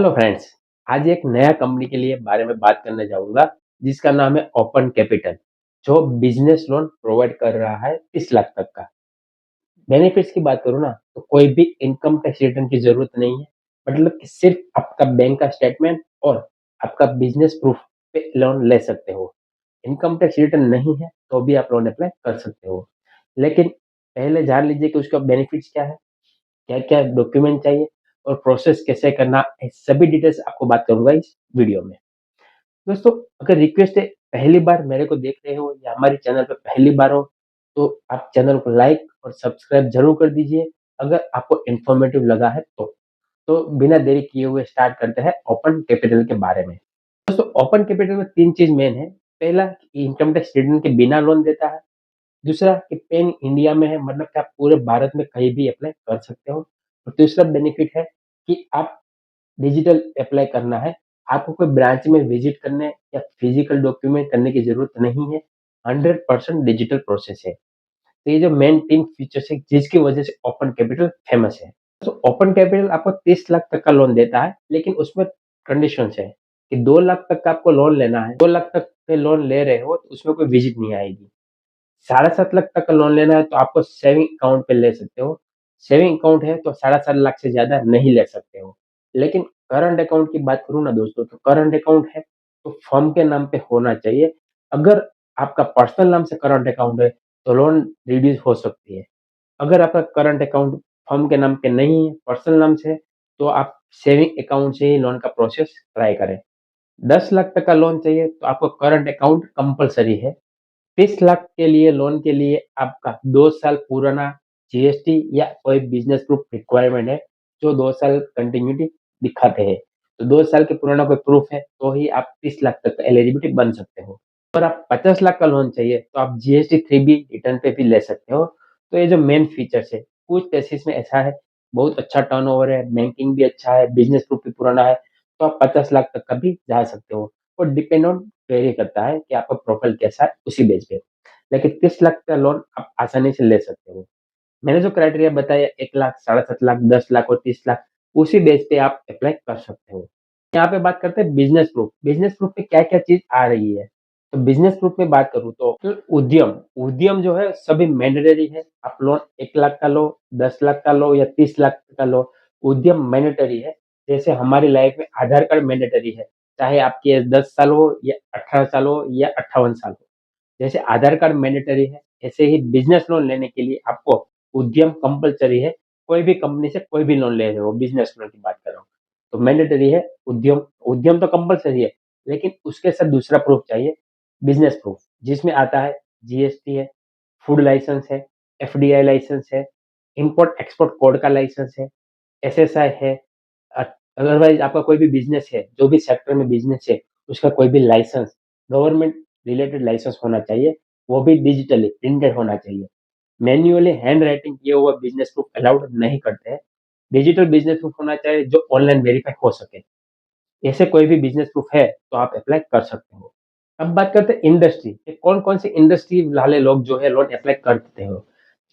Hello friends. आज एक नया कंपनी के लिए बारे में बात करने जाऊंगा जिसका नाम है ओपन कैपिटल, जो बिजनेस लोन प्रोवाइड कर रहा है 30 लाख तक का। बेनिफिट्स की बात करूँ ना, तो कोई भी इनकम टैक्स रिटर्न की जरूरत नहीं है। मतलब कि सिर्फ आपका बैंक का स्टेटमेंट और आपका बिजनेस प्रूफ पे लोन ले सकते हो। इनकम टैक्स रिटर्न नहीं है तो भी आप लोन अप्लाई कर सकते हो। लेकिन पहले जान लीजिए कि उसका बेनिफिट्स क्या है, क्या-क्या डॉक्यूमेंट चाहिए और प्रोसेस कैसे करना है, सभी डिटेल्स आपको बात करूँगा इस वीडियो में। दोस्तों, अगर रिक्वेस्ट है, पहली बार मेरे को देख रहे हो या हमारे चैनल पे पहली बार हो, तो आप चैनल को लाइक और सब्सक्राइब ज़रूर कर दीजिए, अगर आपको इन्फॉर्मेटिव लगा है तो। तो बिना देरी किए हुए स्टार्ट करते हैं ओपन कैपिटल के बारे में। दोस्तों, ओपन कैपिटल में 3 चीज़ मेन है। पहला, कि इनकम टैक्स रिटर्न के बिना लोन देता है। दूसरा, कि पैन इंडिया में है, मतलब कि आप पूरे भारत में कहीं भी अप्लाई कर सकते हो। और तीसरा बेनिफिट है कि आप डिजिटल अप्लाई करना है, आपको कोई ब्रांच में विजिट करने या फिजिकल डॉक्यूमेंट करने की जरूरत नहीं है। 100% डिजिटल प्रोसेस है। तो ये जो मेन 3 फीचर्स है जिसकी वजह से ओपन कैपिटल फेमस है। तो ओपन कैपिटल आपको 30 लाख तक का लोन देता है, लेकिन उसमें कंडीशंस है कि 2 लाख तक का आपको लोन लेना है। 2 लाख तक के लोन ले रहे हो तो उसमें कोई विजिट नहीं आएगी। 7.5 लाख तक का लोन लेना है तो आपको सेविंग अकाउंट पे ले सकते हो। सेविंग अकाउंट है तो 7.5 लाख से ज़्यादा नहीं ले सकते हो। लेकिन करंट अकाउंट की बात करूँ ना दोस्तों, तो करंट अकाउंट है तो फर्म के नाम पे होना चाहिए। अगर आपका पर्सनल नाम से करंट अकाउंट है तो लोन रिड्यूस हो सकती है। अगर आपका करंट अकाउंट फर्म के नाम पे नहीं है, पर्सनल नाम से है, तो आप सेविंग अकाउंट से ही लोन का प्रोसेस ट्राई करें। 10 लाख तक का लोन चाहिए तो आपको करंट अकाउंट कंपलसरी है। 30 लाख के लिए लोन के लिए आपका 2 साल पुराना जीएसटी या कोई बिजनेस प्रूफ रिक्वायरमेंट है, जो 2 साल कंटिन्यूटी दिखाते हैं। तो 2 साल के पुराना कोई प्रूफ है तो ही आप 30 लाख तक का एलिजिबिलिटी बन सकते हो। अगर आप 50 लाख का लोन चाहिए तो आप जीएसटी 3B रिटर्न पे भी ले सकते हो। तो ये जो मेन फीचर्स है, कुछ केसेस में ऐसा है, बहुत अच्छा टर्नओवर है, बैंकिंग भी अच्छा है, बिजनेस प्रूफ भी पुराना है, तो आप 50 लाख तक का भी जा सकते हो। और डिपेंड ऑन वेरी करता है कि आपका प्रोफाइल कैसा है उसी बेस पे। लेकिन 30 लाख का लोन आप आसानी से ले सकते हो। मैंने जो क्राइटेरिया बताया, 1 लाख, 7.5 लाख, 10 लाख और 30 लाख, उसी बेस पे आप अप्लाई कर सकते हो। यहाँ पे बात करते हैं बिजनेस प्रूफ। बिजनेस प्रूफ में क्या क्या चीज आ रही है, तो बिजनेस प्रूफ में बात करूँ तो उद्यम उद्यम जो है सभी मैंडेटरी है। आप लोन 1 लाख का लो, 10 लाख का लो या 30 लाख का लो, उद्यम मैंडेटरी है। जैसे हमारी लाइफ में आधार कार्ड मैंडेटरी है, चाहे आपकी एज 10 साल हो या 18 साल हो या 58 साल हो। जैसे आधार कार्ड मैंडेटरी है, ऐसे ही बिजनेस लोन लेने के लिए आपको उद्यम कंपलसरी है। कोई भी कंपनी से कोई भी लोन ले रहे हो, बिजनेस लोन की बात कर रहा हूँ, तो मैंडेटरी है उद्यम। उद्यम तो कंपलसरी है, लेकिन उसके साथ दूसरा प्रूफ चाहिए, बिजनेस प्रूफ, जिसमें आता है जीएसटी है, फूड लाइसेंस है, एफडीआई लाइसेंस है, इंपोर्ट एक्सपोर्ट कोड का लाइसेंस है, एसएसआई है। अदरवाइज आपका कोई भी बिजनेस है, जो भी सेक्टर में बिजनेस है, उसका कोई भी लाइसेंस, गवर्नमेंट रिलेटेड लाइसेंस होना चाहिए, वो भी डिजिटली प्रिंटेड होना चाहिए। मैन्युअली हैंड राइटिंग किए हुआ बिजनेस प्रूफ अलाउड नहीं करते हैं। डिजिटल बिजनेस प्रूफ होना चाहिए जो ऑनलाइन वेरीफाई हो सके। ऐसे कोई भी बिजनेस प्रूफ है तो आप अप्लाई कर सकते हो। अब बात करते हैं इंडस्ट्री कि कौन कौन सी इंडस्ट्री वाले लोग जो है लोन अप्लाई करते हो।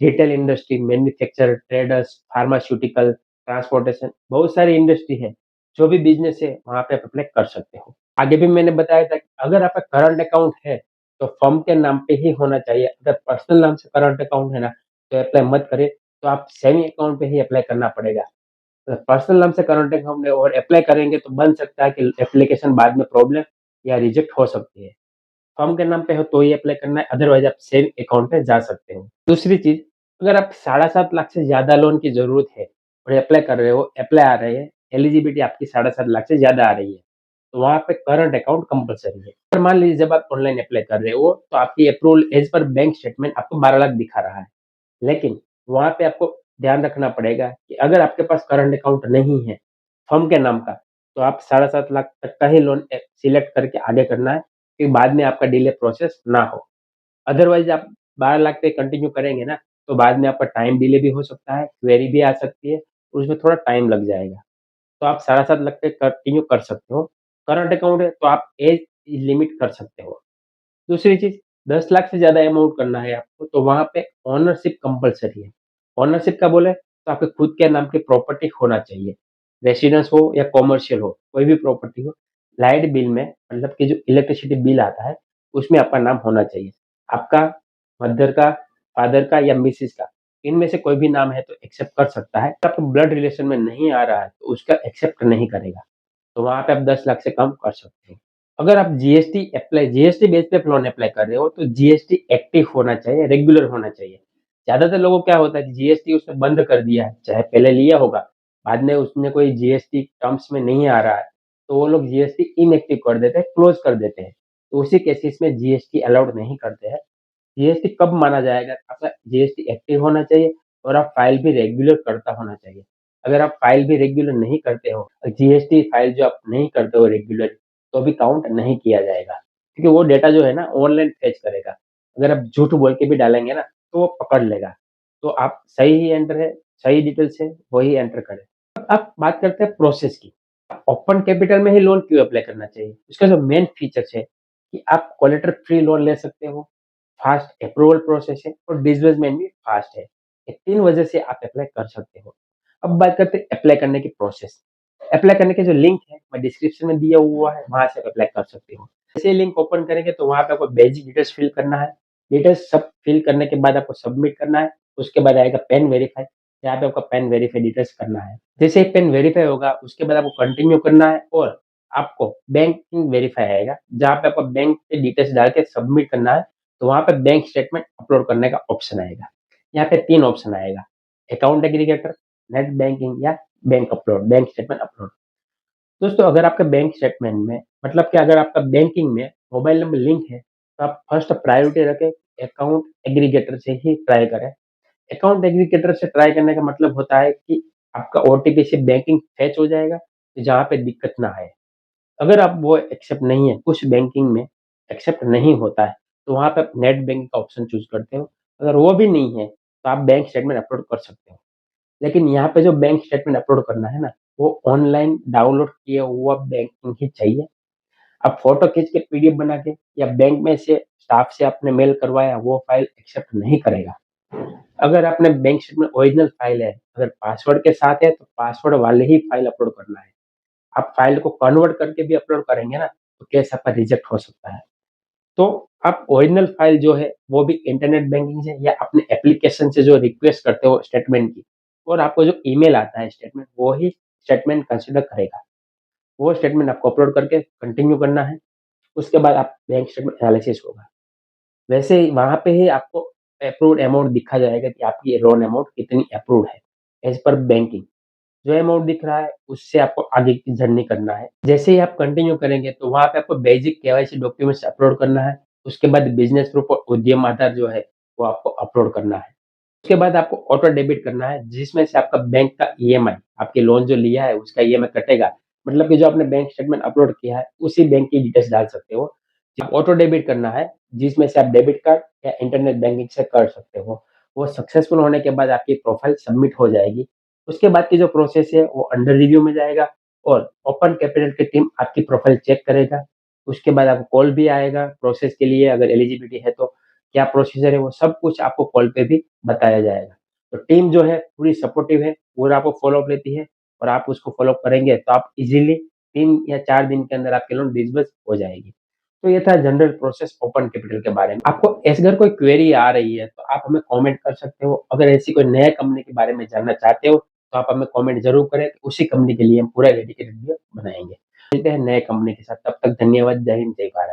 Retail industry, manufacture, traders, pharmaceutical, transportation, बहुत सारी इंडस्ट्री है। जो भी बिजनेस है वहां पे आप अप्लाई कर सकते हो। आगे भी मैंने बताया था कि अगर आपका करंट अकाउंट है तो फर्म के नाम पे ही होना चाहिए। अगर पर्सनल नाम से करंट अकाउंट है ना, तो अप्लाई मत करें, तो आप सेविंग अकाउंट पे ही अप्लाई करना पड़ेगा। पर्सनल नाम से करंट अकाउंट है और अप्लाई करेंगे तो बन सकता है कि एप्लीकेशन बाद में प्रॉब्लम या रिजेक्ट हो सकती है। फर्म के नाम पे हो तो ही अप्लाई करना है, अदरवाइज आप सेविंग अकाउंट पे जा सकते हो। दूसरी चीज, अगर आप 7.5 लाख से ज्यादा लोन की जरूरत है और अप्लाई कर रहे हो, अप्लाई आ रहे हैं, एलिजिबिलिटी आपकी 7.5 लाख से ज्यादा आ रही है, तो वहां पे करंट अकाउंट कंपलसरी है। पर मान लीजिए जब आप ऑनलाइन अप्लाई कर रहे हो तो आपकी approval as per bank statement आपको 12 लाख दिखा रहा है। लेकिन वहाँ पे आपको ध्यान रखना पड़ेगा कि अगर आपके पास करंट अकाउंट नहीं है फर्म के नाम का, तो आप 7.5 लाख तक का ही लोन सिलेक्ट करके आगे करना है, कि बाद में आपका डिले प्रोसेस ना हो। अदरवाइज आप 12 लाख पे कंटिन्यू करेंगे ना, तो बाद में आपका टाइम डिले भी हो सकता है, क्वेरी भी आ सकती है, और उसमें थोड़ा टाइम लग जाएगा। तो आप 7.5 लाख पे कंटिन्यू कर सकते हो। करंट अकाउंट है तो आप एज लिमिट कर सकते हो। दूसरी चीज़, 10 लाख से ज़्यादा अमाउंट करना है आपको, तो वहाँ पे ओनरशिप कंपल्सरी है। ओनरशिप का बोले तो आपके खुद के नाम की प्रॉपर्टी होना चाहिए। रेसिडेंस हो या कॉमर्शियल हो, कोई भी प्रॉपर्टी हो, लाइट बिल में मतलब कि जो इलेक्ट्रिसिटी बिल आता है, उसमें आपका नाम होना चाहिए। आपका मदर का, फादर का या मिसेज़ का, इनमें से कोई भी नाम है तो एक्सेप्ट कर सकता है। आपको ब्लड रिलेशन में नहीं आ रहा है, तो उसका एक्सेप्ट नहीं करेगा। तो वहाँ पे आप 10 लाख से कम कर सकते हो। अगर आप जीएसटी बेस पे लोन अप्लाई कर रहे हो, तो जीएसटी एक्टिव होना चाहिए, रेगुलर होना चाहिए। ज़्यादातर लोगों को क्या होता है कि जीएसटी उसने बंद कर दिया है, चाहे पहले लिया होगा, बाद में उसमें कोई जीएसटी टर्म्स में नहीं आ रहा है, तो वो लोग जीएसटी इनएक्टिव कर देते हैं, क्लोज़ कर देते हैं। तो उसी केसेस में जीएसटी अलाउड नहीं करते हैं। जीएसटी कब माना जाएगा? आपका जीएसटी एक्टिव होना चाहिए और आप फाइल भी रेगुलर करता होना चाहिए। अगर आप फाइल भी रेगुलर नहीं करते हो, जीएसटी फाइल जो आप नहीं करते हो रेगुलर, तो भी काउंट नहीं किया जाएगा। क्योंकि वो डेटा जो है ना ऑनलाइन फेच करेगा। अगर आप झूठ बोल के भी डालेंगे ना, तो वो पकड़ लेगा। तो आप सही ही एंटर है, सही डिटेल्स है, वही एंटर करें। अब आप बात करते हैं प्रोसेस की। ओपन कैपिटल में ही लोन क्यों अप्लाई करना चाहिए? इसका जो मेन फीचर्स है कि आप कोलेटरल फ्री लोन ले सकते हो, फास्ट अप्रूवल प्रोसेस है और डिसबर्समेंट भी फास्ट है। ये 3 वजह से आप अप्लाई कर सकते हो। अब बात करते हैं अप्लाई करने की प्रोसेस। अप्लाई करने के जो लिंक है, मैं डिस्क्रिप्शन में दिया हुआ है, वहाँ से आप अप्लाई कर सकते हो। जैसे ही लिंक ओपन करेंगे तो वहाँ पे आपको बेसिक डिटेल्स फिल करना है। डिटेल्स सब फिल करने के बाद आपको सबमिट करना है। उसके बाद आएगा पैन वेरीफाई, यहाँ पे आपका पैन वेरीफाई डिटेल्स करना है। जैसे ही पैन वेरीफाई होगा, उसके बाद आपको कंटिन्यू करना है और आपको बैंकिंग वेरीफाई आएगा, जहाँ पे आपको बैंक के डिटेल्स डाल के सबमिट करना है। तो वहाँ पे बैंक स्टेटमेंट अपलोड करने का ऑप्शन आएगा। यहाँ पे 3 ऑप्शन आएगा, अकाउंट एग्रीगेटर, नेट बैंकिंग या bank upload, bank statement upload. दोस्तों अगर आपके बैंक स्टेटमेंट में मतलब कि अगर आपका बैंकिंग में मोबाइल नंबर लिंक है, तो आप फर्स्ट प्रायोरिटी रखें, अकाउंट एग्रीगेटर से ही ट्राई करें। अकाउंट एग्रीगेटर से ट्राई करने का मतलब होता है कि आपका ओटीपी से बैंकिंग फेच हो जाएगा, जहाँ पे दिक्कत ना आए। अगर आप वो एक्सेप्ट नहीं है, कुछ बैंकिंग में एक्सेप्ट नहीं होता है, तो वहाँ पे आप नेट बैंकिंग का ऑप्शन चूज़ करते हो। अगर वो भी नहीं है, तो आप बैंक स्टेटमेंट अपलोड कर सकते हो। लेकिन यहाँ पे जो बैंक स्टेटमेंट अपलोड करना है ना, वो ऑनलाइन डाउनलोड किया हुआ बैंकिंग ही चाहिए। आप फ़ोटो खींच के पीडीएफ बना के या बैंक में से स्टाफ से आपने मेल करवाया, वो फाइल एक्सेप्ट नहीं करेगा। अगर आपने बैंक स्टेटमेंट ओरिजिनल फाइल है, अगर पासवर्ड के साथ है, तो पासवर्ड वाले ही फाइल अपलोड करना है। आप फाइल को कन्वर्ट करके भी अपलोड करेंगे ना, तो केस आपका रिजेक्ट हो सकता है। तो आप ओरिजिनल फाइल जो है, वो भी इंटरनेट बैंकिंग से या अपने एप्लीकेशन से जो रिक्वेस्ट करते हो स्टेटमेंट की और आपको जो ईमेल आता है स्टेटमेंट, वो ही स्टेटमेंट कंसीडर करेगा। वो स्टेटमेंट आपको अपलोड करके कंटिन्यू करना है। उसके बाद आप बैंक स्टेटमेंट एनालिसिस होगा। वैसे ही वहाँ पे ही आपको अप्रूव्ड अमाउंट दिखा जाएगा कि आपकी लोन अमाउंट कितनी अप्रूव्ड है, एज़ पर बैंकिंग। जो अमाउंट दिख रहा है, उससे आपको आगे की जर्नी करना है। जैसे ही आप कंटिन्यू करेंगे, तो वहाँ पे आपको बेसिक केवाईसी डॉक्यूमेंट्स अपलोड करना है। उसके बाद बिज़नेस प्रूफ और उद्यम आधार जो है, वो आपको अपलोड करना है। उसके बाद आपको ऑटो डेबिट करना है, जिसमें से आपका बैंक का ईएमआई, आपके लोन जो लिया है, उसका ईएमआई कटेगा। मतलब कि जो आपने बैंक स्टेटमेंट अपलोड किया है, उसी बैंक की डिटेल्स डाल सकते हो। ऑटो डेबिट करना है, जिसमें से आप डेबिट कार्ड या इंटरनेट बैंकिंग से कर सकते हो। वो सक्सेसफुल होने के बाद आपकी प्रोफाइल सबमिट हो जाएगी। उसके बाद की जो प्रोसेस है वो अंडर रिव्यू में जाएगा और ओपन कैपिटल की टीम आपकी प्रोफाइल चेक करेगा। उसके बाद आपको कॉल भी आएगा प्रोसेस के लिए, अगर एलिजिबिलिटी है तो। क्या प्रोसीजर है वो सब कुछ आपको कॉल पे भी बताया जाएगा। तो टीम जो है पूरी सपोर्टिव है, पूरा आपको फ़ॉलो-अप लेती है और आप उसको फ़ॉलो-अप करेंगे तो आप इज़िली 3 या 4 दिन के अंदर आपकी लोन डिसबर्स हो जाएगी। तो ये था जनरल प्रोसेस ओपन कैपिटल के बारे में। आपको ऐसी अगर कोई क्वेरी आ रही है तो आप हमें कमेंट कर सकते हो। अगर ऐसी कोई नया कंपनी के बारे में जानना चाहते हो तो आप हमें कमेंट ज़रूर करें। उसी कंपनी के लिए हम पूरा डेडिकेटेड वीडियो बनाएँगे। मिलते हैं नए कंपनी के साथ, तब तक धन्यवाद। जय हिंद, जय भारत।